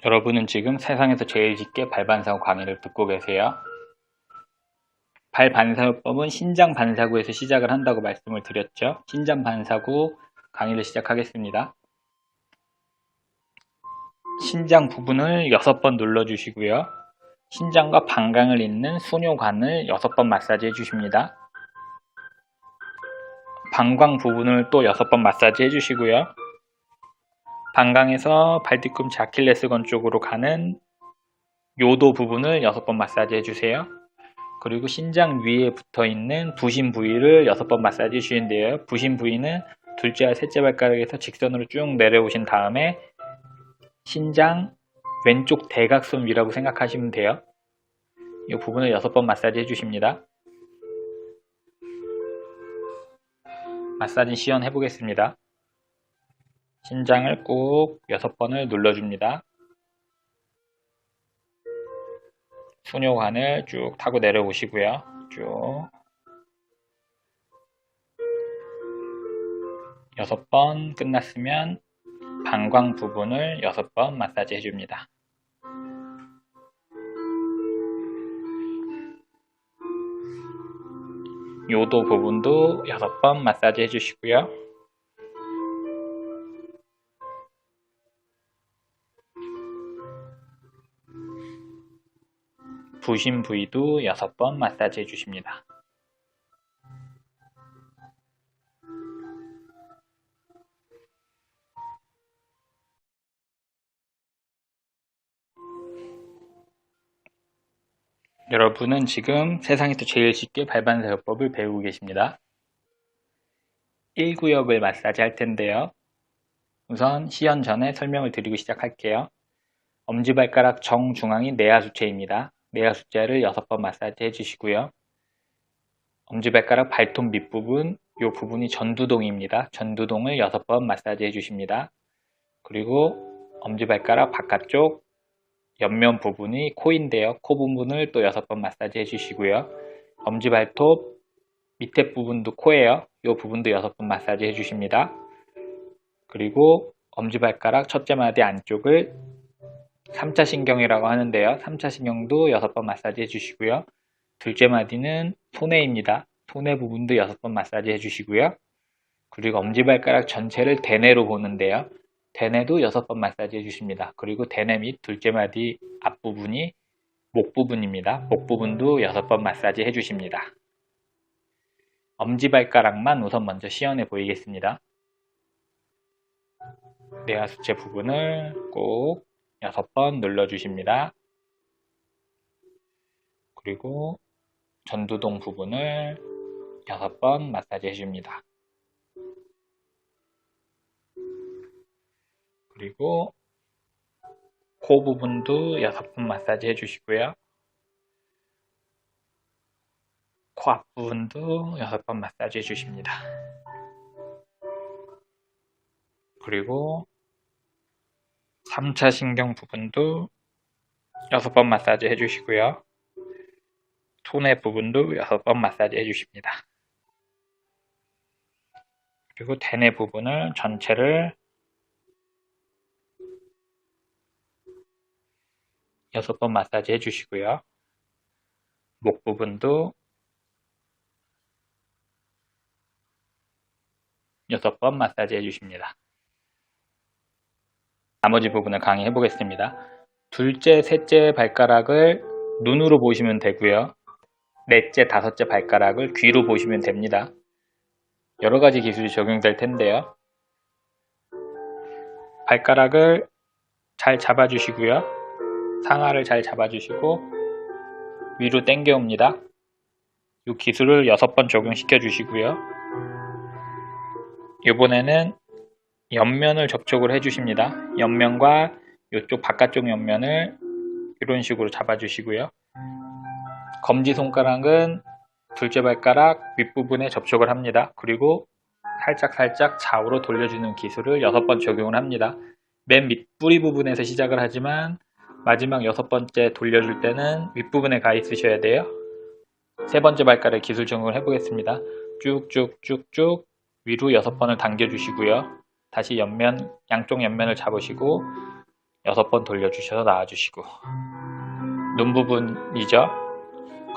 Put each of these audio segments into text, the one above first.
여러분은 지금 세상에서 제일 쉽게 발반사고 강의를 듣고 계세요. 발반사요법은 신장반사구에서 시작을 한다고 말씀을 드렸죠. 신장반사구 강의를 시작하겠습니다. 신장 부분을 6번 눌러주시고요. 신장과 방광을 잇는 수뇨관을 6번 마사지 해주십니다. 방광 부분을 또 6번 마사지 해주시고요. 방광에서 발뒤꿈치 아킬레스건 쪽으로 가는 요도 부분을 6번 마사지 해주세요. 그리고 신장 위에 붙어있는 부신 부위를 6번 마사지 해주시는데요. 부신 부위는 둘째와 셋째 발가락에서 직선으로 쭉 내려오신 다음에 신장 왼쪽 대각선 위라고 생각하시면 돼요. 이 부분을 6번 마사지 해주십니다. 마사지 시연해 보겠습니다. 신장을 꼭 6번을 눌러줍니다. 수뇨관을 쭉 타고 내려오시고요. 쭉 6번 끝났으면 방광 부분을 6번 마사지 해줍니다. 요도 부분도 6번 마사지 해주시고요. 부신 부위도 6번 마사지 해주십니다. 여러분은 지금 세상에서 제일 쉽게 발반사요법을 배우고 계십니다. 1구역을 마사지 할 텐데요. 우선 시연 전에 설명을 드리고 시작할게요. 엄지발가락 정중앙이 내하수체입니다. 내하수체를 6번 마사지 해주시고요. 엄지발가락 발톱 밑부분, 이 부분이 전두동입니다. 전두동을 6번 마사지 해주십니다. 그리고 엄지발가락 바깥쪽 옆면 부분이 코인데요. 코 부분을 또 6번 마사지 해주시고요. 엄지발톱 밑에 부분도 코예요. 이 부분도 6번 마사지 해주십니다. 그리고 엄지발가락 첫째 마디 안쪽을 3차 신경이라고 하는데요. 3차 신경도 6번 마사지 해주시고요. 둘째 마디는 손해입니다. 손해 부분도 6번 마사지 해주시고요. 그리고 엄지발가락 전체를 대뇌로 보는데요. 대뇌도 6번 마사지 해주십니다. 그리고 대뇌 및 둘째 마디 앞부분이 목 부분입니다. 목 부분도 6번 마사지 해주십니다. 엄지발가락만 우선 먼저 시연해 보이겠습니다. 내하수체 부분을 꼭 6번 눌러주십니다. 그리고 전두동 부분을 6번 마사지 해줍니다. 그리고 코 부분도 6번 마사지 해주시고요. 코 앞부분도 6번 마사지 해주십니다. 그리고 3차 신경 부분도 6번 마사지 해주시고요. 손해 부분도 6번 마사지 해주십니다. 그리고 대뇌 부분을 전체를 6번 마사지 해주시고요. 목 부분도 6번 마사지 해주십니다. 나머지 부분을 강의해 보겠습니다. 둘째, 셋째 발가락을 눈으로 보시면 되고요. 넷째, 다섯째 발가락을 귀로 보시면 됩니다. 여러가지 기술이 적용될 텐데요. 발가락을 잘 잡아주시고요. 상하를 잘 잡아주시고 위로 당겨 옵니다. 이 기술을 6번 적용시켜 주시고요. 이번에는 옆면을 접촉을 해주십니다. 옆면과 이쪽 바깥쪽 옆면을 이런 식으로 잡아주시고요. 검지손가락은 둘째 발가락 윗부분에 접촉을 합니다. 그리고 살짝 좌우로 돌려주는 기술을 6번 적용을 합니다. 맨 밑뿌리 부분에서 시작을 하지만 마지막 6번째 돌려줄 때는 윗부분에 가 있으셔야 돼요. 세 번째 발가락 기술 적용을 해보겠습니다. 쭉쭉쭉쭉 위로 6번을 당겨주시고요. 다시 양쪽 옆면을 잡으시고 6번 돌려주셔서 나와주시고, 눈 부분이죠.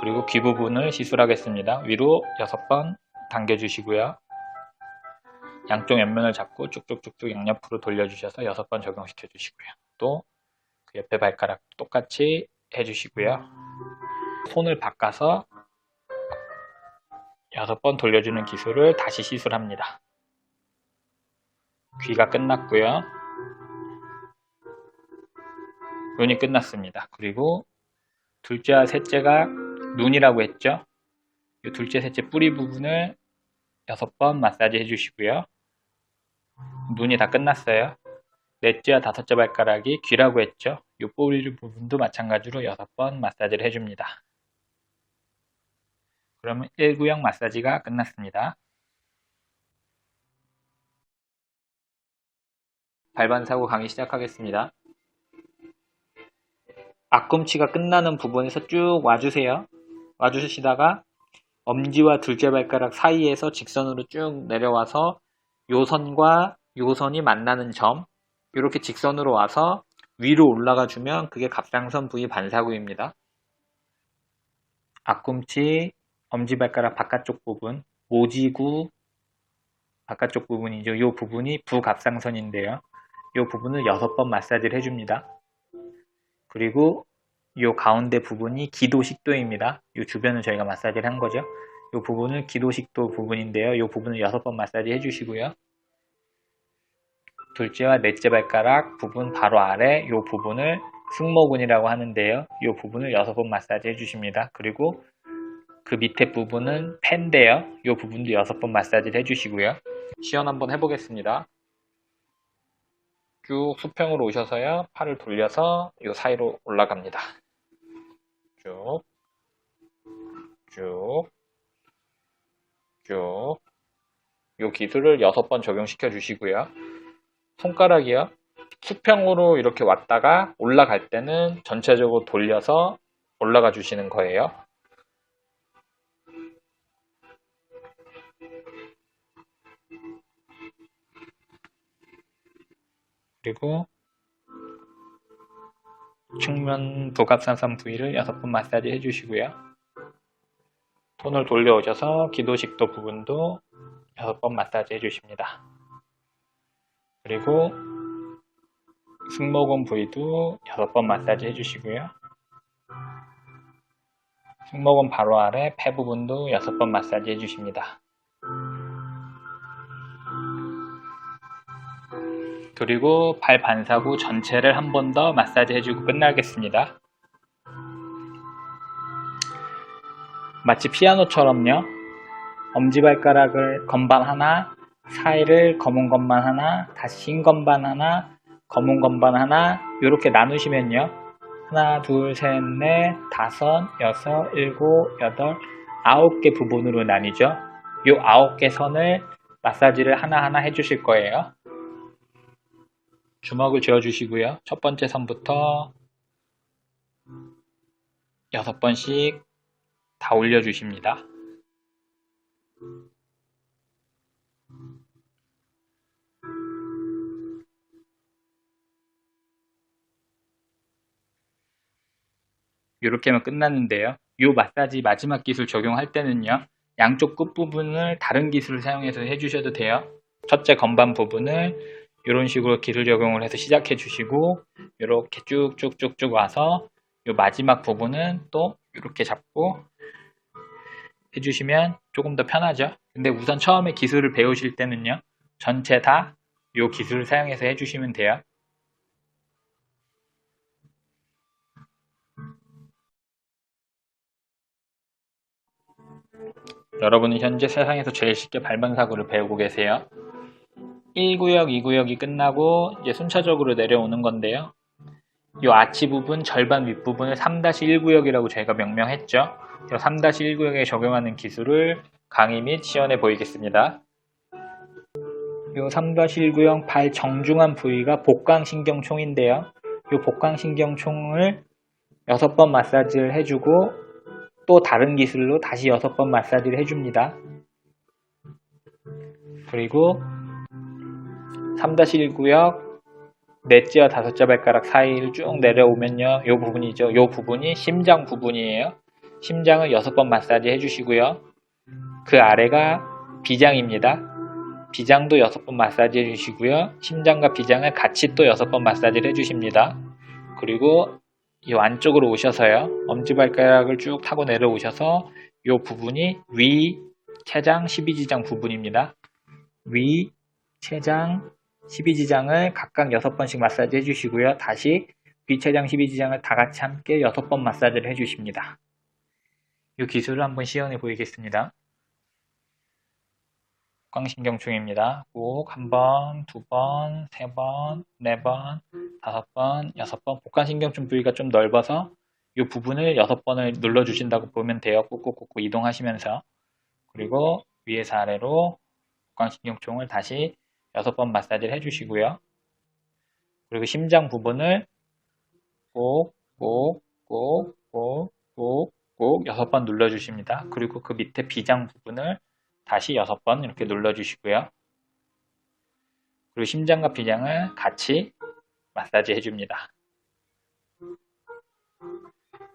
그리고 귀 부분을 시술하겠습니다. 위로 6번 당겨주시고요. 양쪽 옆면을 잡고 쭉쭉쭉쭉 양옆으로 돌려주셔서 6번 적용시켜 주시고요. 또 그 옆에 발가락 똑같이 해주시고요. 손을 바꿔서 6번 돌려주는 기술을 다시 시술합니다. 귀가 끝났고요. 눈이 끝났습니다. 그리고 둘째와 셋째가 눈이라고 했죠. 이 둘째, 셋째 뿌리 부분을 6번 마사지 해주시고요. 눈이 다 끝났어요. 넷째와 다섯째 발가락이 귀라고 했죠. 이 뿌리 부분도 마찬가지로 6번 마사지를 해줍니다. 그러면 1구역 마사지가 끝났습니다. 발반사고 강의 시작하겠습니다. 앞꿈치가 끝나는 부분에서 쭉 와주세요. 와주시다가 엄지와 둘째 발가락 사이에서 직선으로 쭉 내려와서 요 선과 요 선이 만나는 점, 이렇게 직선으로 와서 위로 올라가 주면 그게 갑상선 부위 반사구입니다. 앞꿈치, 엄지발가락 바깥쪽 부분, 오지구 바깥쪽 부분이죠. 이 부분이 부갑상선인데요. 이 부분을 6번 마사지를 해줍니다. 그리고 이 가운데 부분이 기도식도입니다. 이 주변을 저희가 마사지를 한 거죠. 이 부분을 기도식도 부분인데요. 이 부분을 6번 마사지 해주시고요. 둘째와 넷째 발가락 부분 바로 아래 이 부분을 승모근이라고 하는데요. 이 부분을 6번 마사지 해주십니다. 그리고 그 밑에 부분은 폐인데요. 이 부분도 6번 마사지를 해주시고요. 시연 한번 해보겠습니다. 쭉 수평으로 오셔서요. 팔을 돌려서 이 사이로 올라갑니다. 쭉, 쭉, 쭉. 이 기술을 6번 적용시켜 주시고요. 손가락이요. 수평으로 이렇게 왔다가 올라갈 때는 전체적으로 돌려서 올라가 주시는 거예요. 그리고 측면 부갑상선 부위를 6번 마사지 해주시고요. 손을 돌려오셔서 기도식도 부분도 6번 마사지 해주십니다. 그리고 승모근 부위도 6번 마사지 해주시고요. 승모근 바로 아래 폐 부분도 6번 마사지 해주십니다. 그리고 발 반사구 전체를 한 번 더 마사지 해주고 끝나겠습니다. 마치 피아노처럼요. 엄지발가락을 건반 하나, 사이를 검은 건반 하나, 다시 흰 건반 하나, 검은 건반 하나 이렇게 나누시면요. 하나, 둘, 셋, 넷, 다섯, 여섯, 일곱, 여덟, 9개 부분으로 나뉘죠. 이 9개 선을 마사지를 하나하나 해주실 거예요. 주먹을 쥐어주시고요. 첫 번째 선부터 6번씩 다 올려주십니다. 이렇게 하면 끝났는데요. 이 마사지 마지막 기술 적용할 때는요. 양쪽 끝부분을 다른 기술을 사용해서 해주셔도 돼요. 첫째 건반 부분을 이런 식으로 기술 적용을 해서 시작해 주시고 이렇게 쭉쭉쭉쭉 와서 이 마지막 부분은 또 이렇게 잡고 해주시면 조금 더 편하죠. 근데 우선 처음에 기술을 배우실 때는요. 전체 다 이 기술을 사용해서 해주시면 돼요. 여러분은 현재 세상에서 제일 쉽게 발반사구를 배우고 계세요. 1구역, 2구역이 끝나고 이제 순차적으로 내려오는 건데요. 이 아치 부분 절반 윗부분을 3-1구역이라고 저희가 명명했죠. 이 3-1구역에 적용하는 기술을 강의 및 시연해 보이겠습니다. 이 3-1구역 발 정중한 부위가 복강신경총인데요. 이 복강신경총을 6번 마사지를 해주고 또 다른 기술로 다시 6번 마사지를 해줍니다. 그리고 3-1 구역 넷째와 다섯째 발가락 사이를 쭉 내려오면요, 요 부분이죠. 요 부분이 심장 부분이에요. 심장을 6번 마사지 해주시고요. 그 아래가 비장입니다. 비장도 6번 마사지 해주시고요. 심장과 비장을 같이 또 6번 마사지를 해주십니다. 그리고 이 안쪽으로 오셔서요, 엄지발가락을 쭉 타고 내려오셔서 이 부분이 위, 췌장, 12지장 부분입니다. 위, 췌장, 12지장을 각각 6번씩 마사지 해주시고요. 다시 위, 췌장, 12지장을 다 같이 함께 6번 마사지를 해주십니다. 이 기술을 한번 시연해 보이겠습니다. 복강신경총입니다. 꼭 1번, 2번, 3번, 4번, 5번, 6번. 복강신경총 부위가 좀 넓어서 이 부분을 6번을 눌러주신다고 보면 돼요. 꾹꾹꾹꾹 이동하시면서. 그리고 위에서 아래로 복강신경총을 다시 6번 마사지를 해주시고요. 그리고 심장 부분을 꼭 6번 눌러주십니다. 그리고 그 밑에 비장 부분을 다시 6번 이렇게 눌러주시고요. 그리고 심장과 비장을 같이 마사지 해줍니다.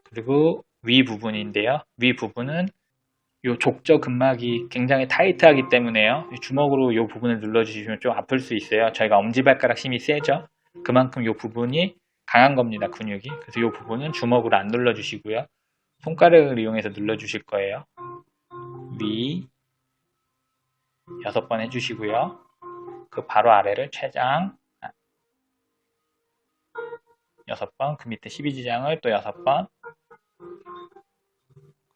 그리고 위 부분인데요. 위 부분은 이 족저근막이 굉장히 타이트하기 때문에요. 주먹으로 이 부분을 눌러주시면 좀 아플 수 있어요. 저희가 엄지발가락 힘이 세죠. 그만큼 이 부분이 강한 겁니다. 근육이. 그래서 이 부분은 주먹으로 안 눌러주시고요. 손가락을 이용해서 눌러주실 거예요. 위 6번 해주시고요. 그 바로 아래를 췌장 6번, 그 밑에 12지장을 또 6번,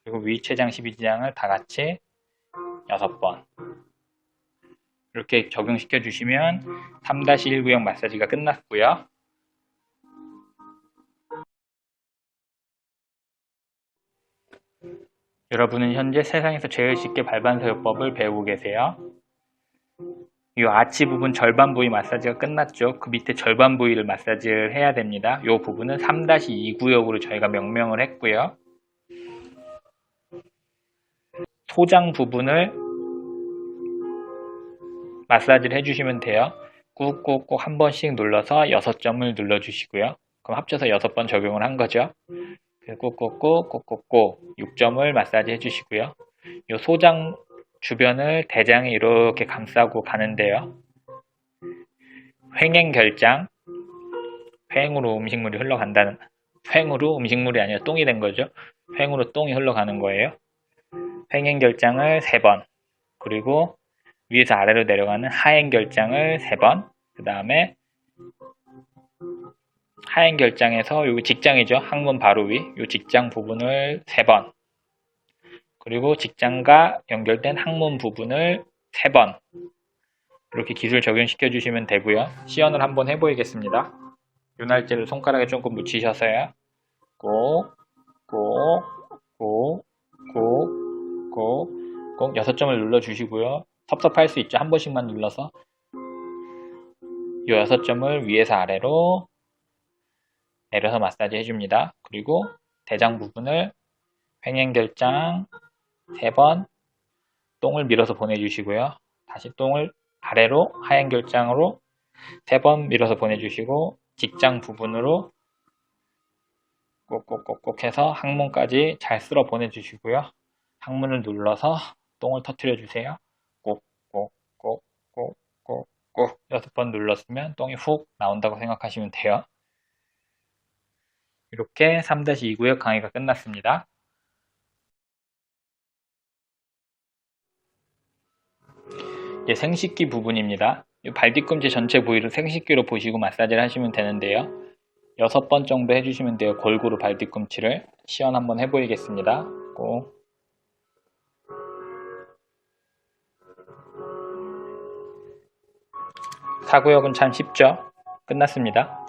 그리고 위 췌장 12지장을 다 같이 6번 이렇게 적용시켜 주시면 3-1 구역 마사지가 끝났고요. 여러분은 현재 세상에서 제일 쉽게 발반사요법을 배우고 계세요. 이 아치 부분 절반 부위 마사지가 끝났죠. 그 밑에 절반 부위를 마사지를 해야 됩니다. 이 부분은 3-2 구역으로 저희가 명명을 했고요. 소장 부분을 마사지를 해주시면 돼요. 꾹꾹꾹 한 번씩 눌러서 6점을 눌러주시고요. 그럼 합쳐서 6번 적용을 한 거죠. 꾹꾹꾹 6점을 마사지 해주시고요. 이 소장 주변을 대장에 이렇게 감싸고 가는데요. 횡행결장, 횡으로 음식물이 흘러간다는, 횡으로 음식물이 아니라 똥이 된 거죠. 횡으로 똥이 흘러가는 거예요. 횡행결장을 3번, 그리고 위에서 아래로 내려가는 하행결장을 3번, 그 다음에 하행결장에서 요 직장이죠. 항문 바로 위, 요 직장 부분을 3번, 그리고 직장과 연결된 항문 부분을 3번 이렇게 기술 적용시켜 주시면 되고요. 시연을 한번 해보이겠습니다. 윤활제를 손가락에 조금 묻히셔서요. 꼭 6점을 눌러주시고요. 섭섭할 수 있죠. 한 번씩만 눌러서 이 6점을 위에서 아래로 내려서 마사지 해줍니다. 그리고 대장 부분을 횡행결장 3번 똥을 밀어서 보내주시고요. 다시 똥을 아래로 하행결장으로 3번 밀어서 보내주시고 직장 부분으로 꼭꼭꼭꼭 해서 항문까지 잘 쓸어 보내주시고요. 항문을 눌러서 똥을 터뜨려 주세요. 꼭꼭꼭꼭꼭꼭 6번 눌렀으면 똥이 훅 나온다고 생각하시면 돼요. 이렇게 3-2 구역 강의가 끝났습니다. 이제 생식기 부분입니다. 발 뒤꿈치 전체 부위를 생식기로 보시고 마사지를 하시면 되는데요. 6번 정도 해주시면 돼요. 골고루 발 뒤꿈치를. 시연 한번 해보이겠습니다. 꼭. 사구역은 참 쉽죠? 끝났습니다.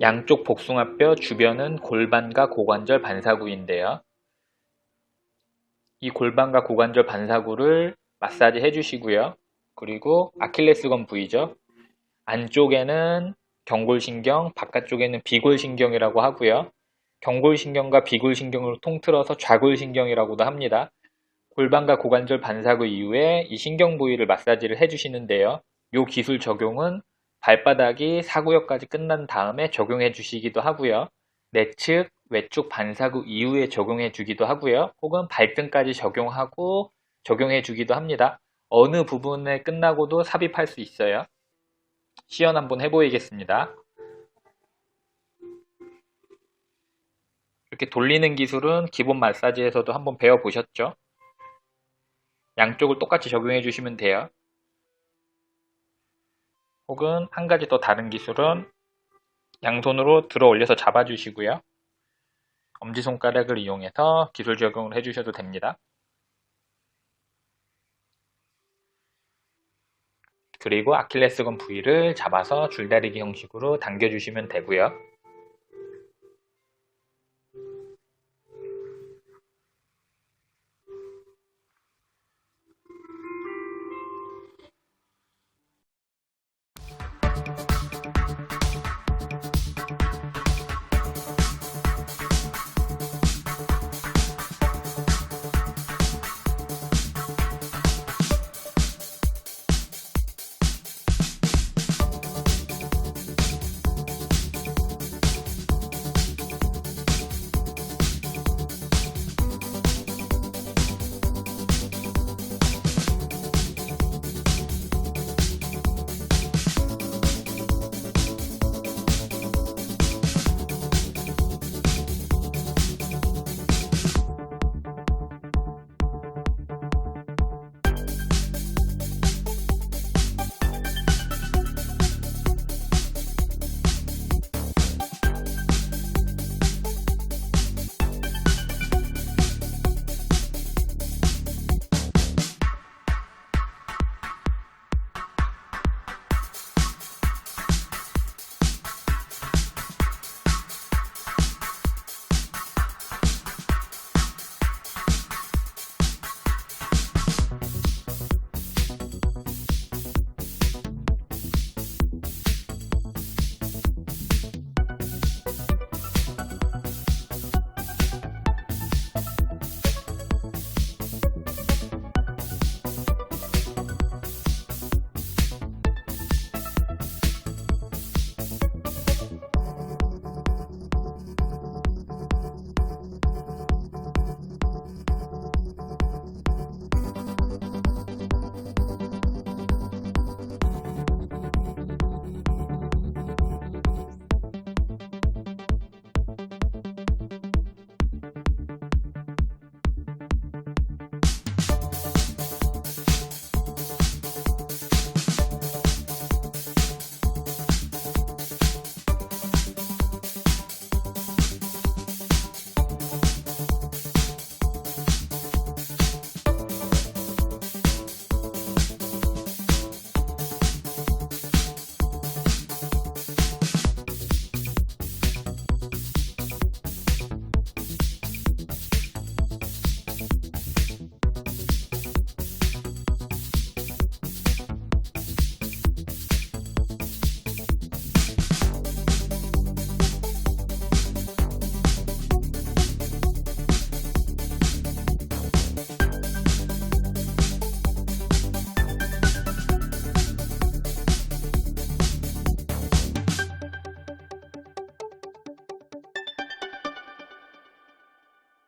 양쪽 복숭아뼈 주변은 골반과 고관절 반사구인데요. 이 골반과 고관절 반사구를 마사지 해주시고요. 그리고 아킬레스건 부위죠. 안쪽에는 경골신경, 바깥쪽에는 비골신경이라고 하고요. 경골신경과 비골신경을 통틀어서 좌골신경이라고도 합니다. 골반과 고관절 반사구 이후에 이 신경 부위를 마사지를 해주시는데요. 이 기술 적용은 발바닥이 사구역까지 끝난 다음에 적용해 주시기도 하고요. 내측, 외쪽 반사구 이후에 적용해 주기도 하고요. 혹은 발등까지 적용해 주기도 합니다. 어느 부분에 끝나고도 삽입할 수 있어요. 시연 한번 해보이겠습니다. 이렇게 돌리는 기술은 기본 마사지에서도 한번 배워보셨죠? 양쪽을 똑같이 적용해 주시면 돼요. 혹은 한 가지 더 다른 기술은 양손으로 들어 올려서 잡아주시고요. 엄지손가락을 이용해서 기술 적용을 해주셔도 됩니다. 그리고 아킬레스건 부위를 잡아서 줄다리기 형식으로 당겨주시면 되고요.